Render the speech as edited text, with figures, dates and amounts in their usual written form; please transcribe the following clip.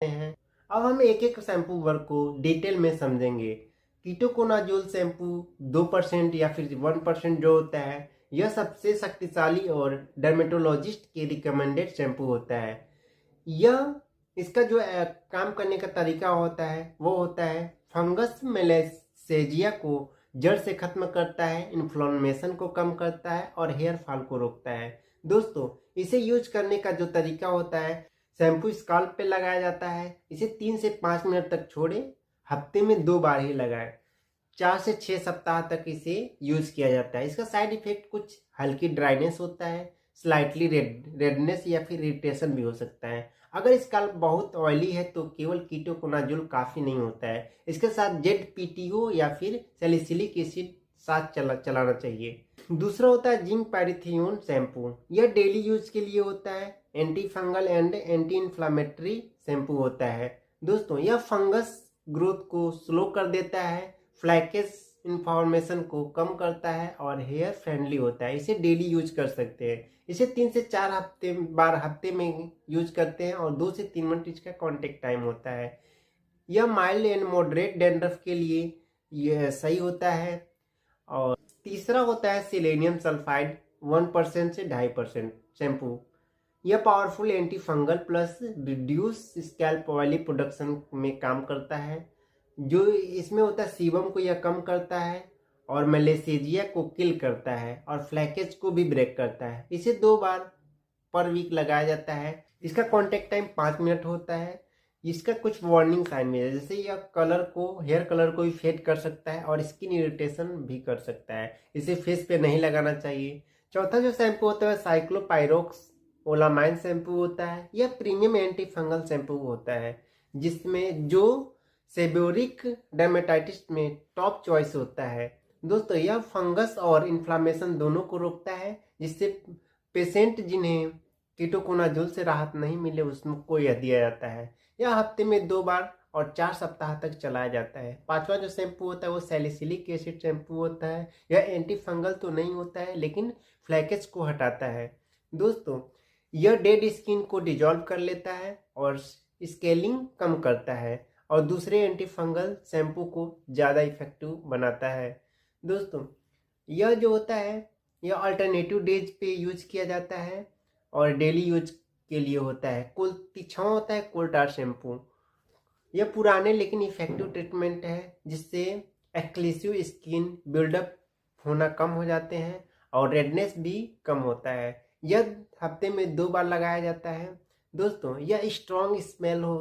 हैं। अब हम एक एक शैम्पू वर्क को डिटेल में समझेंगे। कीटोकोनाजोल शैम्पू 2% या फिर 1% जो होता है, यह सबसे शक्तिशाली और डर्मेटोलॉजिस्ट के रिकमेंडेड शैम्पू होता है। यह इसका जो काम करने का तरीका होता है वो होता है फंगस मेलेसेजिया को जड़ से खत्म करता है, इन्फ्लेमेशन को कम करता है और हेयर फॉल को रोकता है। दोस्तों, इसे यूज करने का जो तरीका होता है, शैम्पू स्काल्प पे लगाया जाता है। इसे 3 से 5 मिनट तक छोड़ें, हफ्ते में 2 बार ही लगाएं। 4 से 6 सप्ताह तक इसे यूज किया जाता है। इसका साइड इफेक्ट कुछ हल्की ड्राइनेस होता है, स्लाइटली रेडनेस या फिर इरिटेशन भी हो सकता है। अगर स्काल्प बहुत ऑयली है तो केवल कीटोकोनाजोल काफ़ी नहीं होता है, इसके साथ जेड-पीटीओ या फिर सैलिसिलिक एसिड साथ चलाना चाहिए। दूसरा होता है जिंक पैराथियोन शैम्पू। यह डेली यूज के लिए होता है, anti fungal and anti inflammatory shampoo होता है। दोस्तों, यह फंगस ग्रोथ को स्लो कर देता है, फ्लैकेस इन्फॉर्मेशन को कम करता है और हेयर फ्रेंडली होता है। इसे डेली यूज कर सकते हैं। इसे 3 से 4 हफ्ते में यूज करते हैं और 2 से 3 मिनट इसका कांटेक्ट टाइम होता है। यह माइल्ड एंड मॉडरेट डैंड्रफ के लिए यह सही होता है। और तीसरा होता है सेलेनियम सल्फाइड 1% से 2.5% शैम्पू। यह powerful anti fungal plus reduce scalp oily production में काम करता है। जो इसमें होता है सीबम को यह कम करता है और मलेसेजिया को किल करता है और फ्लैकेज को भी ब्रेक करता है। इसे 2 बार पर वीक लगाया जाता है। इसका कांटेक्ट टाइम 5 मिनट होता है। इसका कुछ वार्निंग साइन भी है, जैसे यह हेयर कलर को भी फेड कर सकता है और स्किन इरिटेशन भी कर सकता है। इसे फेस पे नहीं लगाना चाहिए। चौथा जो शैम्पू होता है साइक्लोपायरोक्स ओलामाइन शैम्पू होता है। यह प्रीमियम एंटी फंगल शैम्पू होता है, जिसमें जो सेबोरिक डर्मेटाइटिस में टॉप चॉइस होता है। दोस्तों, यह फंगस और इन्फ्लामेशन दोनों को रोकता है, जिससे पेशेंट जिन्हें कीटोकोनाजोल से राहत नहीं मिले उसको यह दिया जाता है। यह हफ्ते में 2 बार और 4 सप्ताह तक चलाया जाता है। पांचवा जो शैम्पू होता है वो सैलिसिलिक एसिड शैम्पू होता है। यह एंटी फंगल तो नहीं होता है, लेकिन फ्लैकेज को हटाता है। दोस्तों, यह डेड स्किन को डिजॉल्व कर लेता है और स्केलिंग कम करता है और दूसरे एंटी फंगल शैम्पू को ज़्यादा इफेक्टिव बनाता है। दोस्तों, यह जो होता है यह अल्टरनेटिव डेज पे यूज किया जाता है और डेली यूज के लिए होता है। छाँव होता है कोल्टार शैम्पू। यह पुराने लेकिन इफेक्टिव ट्रीटमेंट है, जिससे एक्सक्लूसिव स्किन बिल्डअप होना कम हो जाते हैं और रेडनेस भी कम होता है। यह हफ्ते में 2 बार लगाया जाता है। दोस्तों, यह स्ट्रॉन्ग स्मेल हो